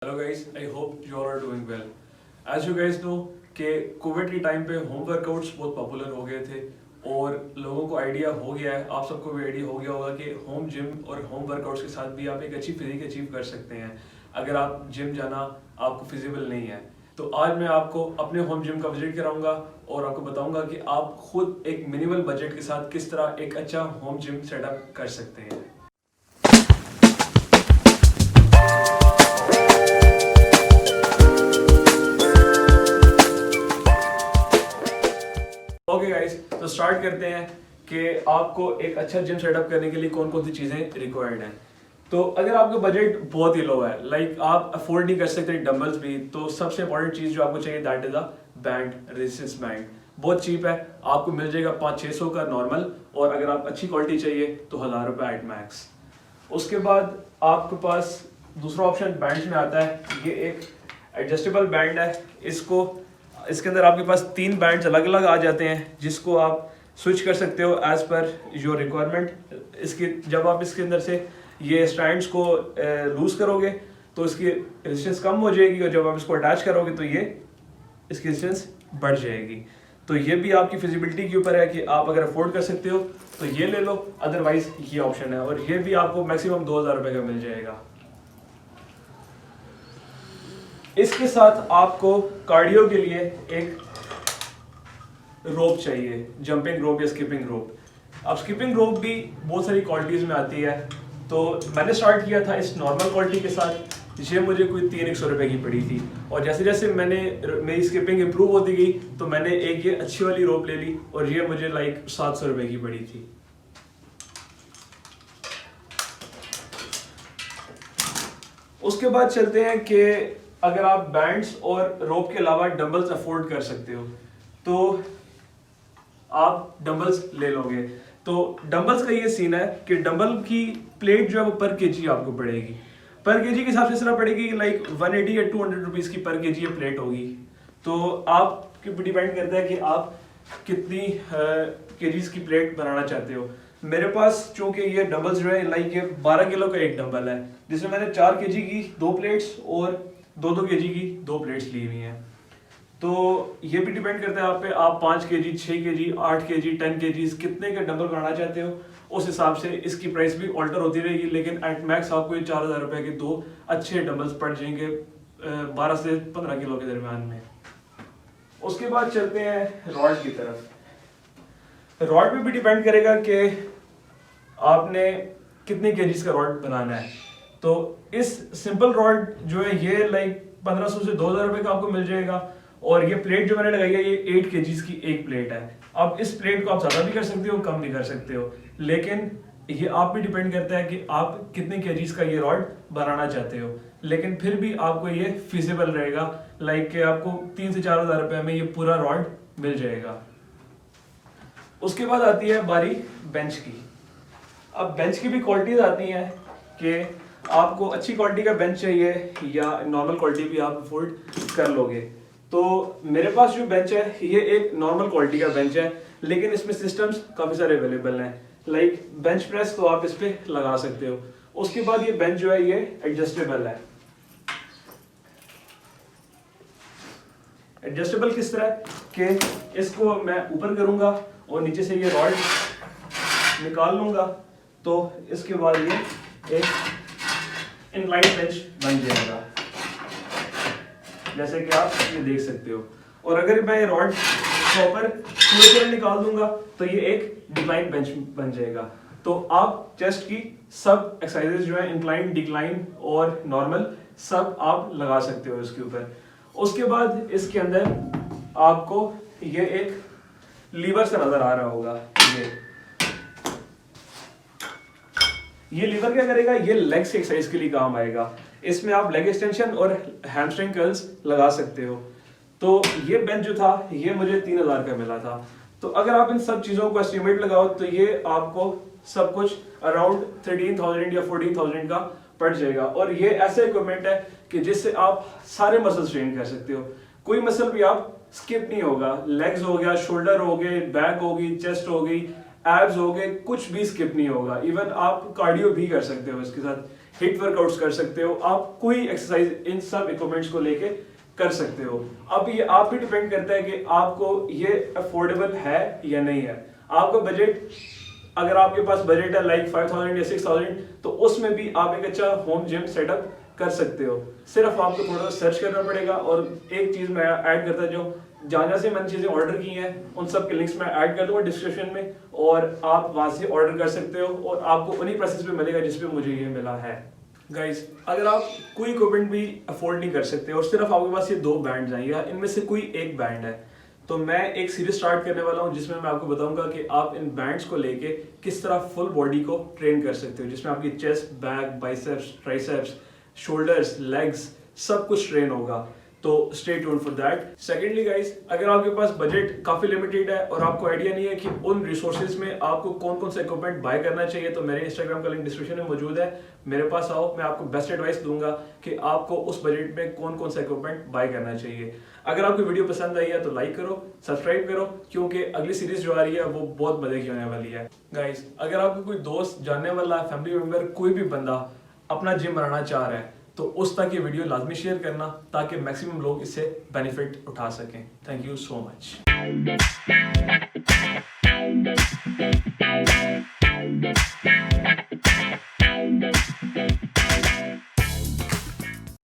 Hello guys, I hope you are doing well. As you guys know कि Covid के time पे home workouts बहुत popular हो गए थे और लोगों को आइडिया हो गया है, आप सबको भी आइडिया हो गया होगा कि होम जिम और होम वर्कआउट्स के साथ भी आप एक अच्छी फिजिक अचीव कर सकते हैं अगर आप जिम जाना आपको फिजिबल नहीं है। तो आज मैं आपको अपने होम जिम का विजिट कराऊंगा और आपको बताऊंगा कि आप खुद एक मिनिमल बजट के साथ किस तरह एक अच्छा होम जिम सेटअप कर सकते हैं। ओके गाइस, तो स्टार्ट करते हैं कि आपको एक अच्छा जिम सेटअप करने के लिए कौन कौन सी चीज़ें रिक्वायर्ड हैं। तो अगर आपका बजट बहुत ही लो है, लाइक आप अफोर्ड नहीं कर सकते डंबल्स भी, तो सबसे इंपॉर्टेंट चीज़ जो आपको चाहिए that is a band, resistance band. बहुत चीप है, आपको मिल जाएगा 500-600 का नॉर्मल, और अगर आप अच्छी क्वालिटी चाहिए तो 1000 रुपये एट मैक्स। उसके बाद आपके पास दूसरा ऑप्शन बैंड में आता है, ये एक एडजस्टेबल बैंड है। इसके अंदर आपके पास 3 बैंड्स अलग अलग आ जाते हैं जिसको आप स्विच कर सकते हो एज पर योर रिक्वायरमेंट। जब आप इसके अंदर से ये स्ट्रैंड्स को लूज करोगे तो इसकी रेजिस्टेंस कम हो जाएगी, और जब आप इसको अटैच करोगे तो ये इसकी रेजिस्टेंस बढ़ जाएगी। तो ये भी आपकी फिजिबिलिटी के ऊपर है कि आप अगर अफोर्ड कर सकते हो तो ये ले लो, अदरवाइज ये ऑप्शन है, और ये भी आपको मैक्सिमम 2000 रुपये का मिल जाएगा। इसके साथ आपको कार्डियो के लिए एक रोप चाहिए, जंपिंग रोप या स्किपिंग रोप। अब स्किपिंग रोप भी बहुत सारी क्वालिटीज़ में आती है, तो मैंने स्टार्ट किया था इस नॉर्मल क्वालिटी के साथ। ये मुझे कोई 300 रुपये की पड़ी थी, और जैसे जैसे मेरी स्किपिंग इंप्रूव होती गई तो मैंने एक ये अच्छी वाली रोप ले ली, और ये मुझे लाइक 700 रुपये की पड़ी थी। उसके बाद चलते हैं कि अगर आप बैंड्स और रोप के अलावा डंबल्स अफोर्ड कर सकते हो तो आप डंबल्स ले लोगे। तो डंबल्स का ये सीन है कि डंबल की प्लेट जो है वो पर केजी आपको पड़ेगी, पर केजी के हिसाब से इस तरह पड़ेगी लाइक 180 या 200 रुपीज़ की पर केजी प्लेट होगी। तो आपके ऊपर डिपेंड करता है कि आप कितनी केजीज की प्लेट बनाना चाहते हो। मेरे पास चूंकि ये डंबल्स जो है लाइक ये 12 किलो का एक डंबल है, जिसमें मैंने 4 केजी की 2 प्लेट्स और 2-2 केजी की 2 प्लेट्स ली हुई हैं। तो ये भी डिपेंड करता है आप पे, आप 5 केजी, 6 केजी, 8 केजी, 10 केजी कितने का डंबल बनाना चाहते हो, उस हिसाब से इसकी प्राइस भी ऑल्टर होती रहेगी। लेकिन एट मैक्स आपको ये 4000 रुपये के 2 अच्छे डंबल्स पड़ जाएंगे 12 से 15 किलो के दरमियान में। उसके बाद चलते हैं रॉड की तरफ। रॉड पे भी डिपेंड करेगा कि आपने कितने केजीज का रॉड बनाना है। तो इस सिंपल रॉड जो है ये लाइक 1500 से 2000 रुपये का आपको मिल जाएगा, और ये प्लेट जो मैंने लगाई है ये 8 केजीज की एक प्लेट है। अब इस प्लेट को आप ज़्यादा भी कर सकते हो, कम भी कर सकते हो, लेकिन ये आप पे डिपेंड करता है कि आप कितने केजीज का ये रॉड बनाना चाहते हो। लेकिन फिर भी आपको ये फिजिबल रहेगा, लाइक कि आपको 3 से 4000 रुपये में ये पूरा रॉड मिल जाएगा। उसके बाद आती है बारी बेंच की। अब बेंच की भी क्वालिटीज आती हैं कि आपको अच्छी क्वालिटी का बेंच चाहिए या नॉर्मल क्वालिटी भी आप अफोर्ड कर लोगे। तो मेरे पास जो बेंच है ये एक नॉर्मल क्वालिटी का बेंच है, लेकिन इसमें सिस्टम्स काफ़ी सारे अवेलेबल हैं, लाइक बेंच प्रेस तो आप इस पर लगा सकते हो। उसके बाद ये बेंच जो है ये एडजस्टेबल है। एडजस्टेबल किस तरह कि इसको मैं ऊपर करूंगा और नीचे से ये रॉड निकाल लूंगा, तो इसके बाद ये एक इंक्लाइन बेंच बन जाएगा, जैसे कि आप ये देख सकते हो। और अगर मैं ये रॉड प्रॉपर पूरी तरह निकाल दूंगा तो ये एक डिक्लाइन बेंच बन जाएगा। तो आप चेस्ट की सब एक्सरसाइजेज जो है इंक्लाइन, डिक्लाइन और नॉर्मल सब आप लगा सकते हो इसके ऊपर। उसके बाद इसके अंदर आपको ये एक लीवर सा नजर आ रहा होगा, ये लीवर क्या करेगा, ये लेग्स की एक्सरसाइज के लिए काम आएगा। इसमें आप लेग एक्सटेंशन और हैमस्ट्रिंग कर्ल्स लगा सकते हो। तो ये बेंच जो था ये मुझे 3000 का मिला था। तो अगर आप इन सब चीज़ों को एस्टिमेट लगाओ तो ये आपको सब कुछ अराउंड 13,000 या 14,000 का पड़ जाएगा। और ये ऐसा इक्विपमेंट है कि जिससे आप सारे मसल्स ट्रेन कर सकते हो, कोई मसल भी आप स्किप नहीं होगा। लेग्स हो गया, शोल्डर हो गए, बैक होगी, चेस्ट हो गई, एब्स हो गए, कुछ भी स्किप नहीं होगा। इवन आप कार्डियो भी कर सकते हो इसके साथ, हिट वर्कआउट्स कर सकते हो, आप कोई एक्सरसाइज इन सब इक्विपमेंट्स को लेके कर सकते हो। अब ये आप भी डिपेंड करता है कि आपको ये अफोर्डेबल है या नहीं है। आपका बजट, अगर आपके पास बजट है लाइक 5000 या 6000, तो उसमें भी आप एक अच्छा होम जिम सेटअप कर सकते हो। सिर्फ आपको थोड़ा सा सर्च करना पड़ेगा। और एक चीज मैं ऐड करता, जो जहाँ से मैंने चीजें ऑर्डर की हैं उन सब के लिंक्स मैं ऐड कर दूंगा डिस्क्रिप्शन में, और आप वहां से ऑर्डर कर सकते हो और आपको उन्हीं प्राइसेस पे मिलेगा जिस पे मुझे ये मिला है। गाइस, अगर आप कोई इक्विपमेंट भी अफोर्ड नहीं कर सकते और सिर्फ आपके पास ये 2 बैंड्स हैं या इनमें से कोई एक बैंड है, तो मैं एक सीरीज स्टार्ट करने वाला हूं जिसमें मैं आपको बताऊंगा कि आप इन बैंड्स को लेके किस तरह फुल बॉडी को ट्रेन कर सकते हो, जिसमें आपकी chest, back, biceps, triceps, shoulders, legs, सब कुछ ट्रेन होगा। तो stay tuned for that. Secondly guys, अगर आपके पास बजट काफी लिमिटेड है और आपको आइडिया नहीं है कि उन रिसोर्सेज में आपको कौन कौन सा इक्विपमेंट बाय करना चाहिए, तो मेरे इंस्टाग्राम का लिंक डिस्क्रिप्शन में मौजूद है, मेरे पास आओ, मैं आपको बेस्ट एडवाइस दूंगा कि आपको उस बजट में कौन कौन सा इक्विपमेंट बाय करना चाहिए। अगर आपको वीडियो पसंद आई है तो लाइक करो, सब्सक्राइब करो, क्योंकि अगली सीरीज जो आ रही है वो बहुत मजे की होने वाली है। गाइस, अगर आपको कोई दोस्त, जानने वाला, फैमिली मेंबर, कोई भी बंदा अपना जिम बनाना चाह रहा है, तो उस तक ये वीडियो लाजमी शेयर करना ताकि मैक्सिमम लोग इससे बेनिफिट उठा सकें। Thank you so much.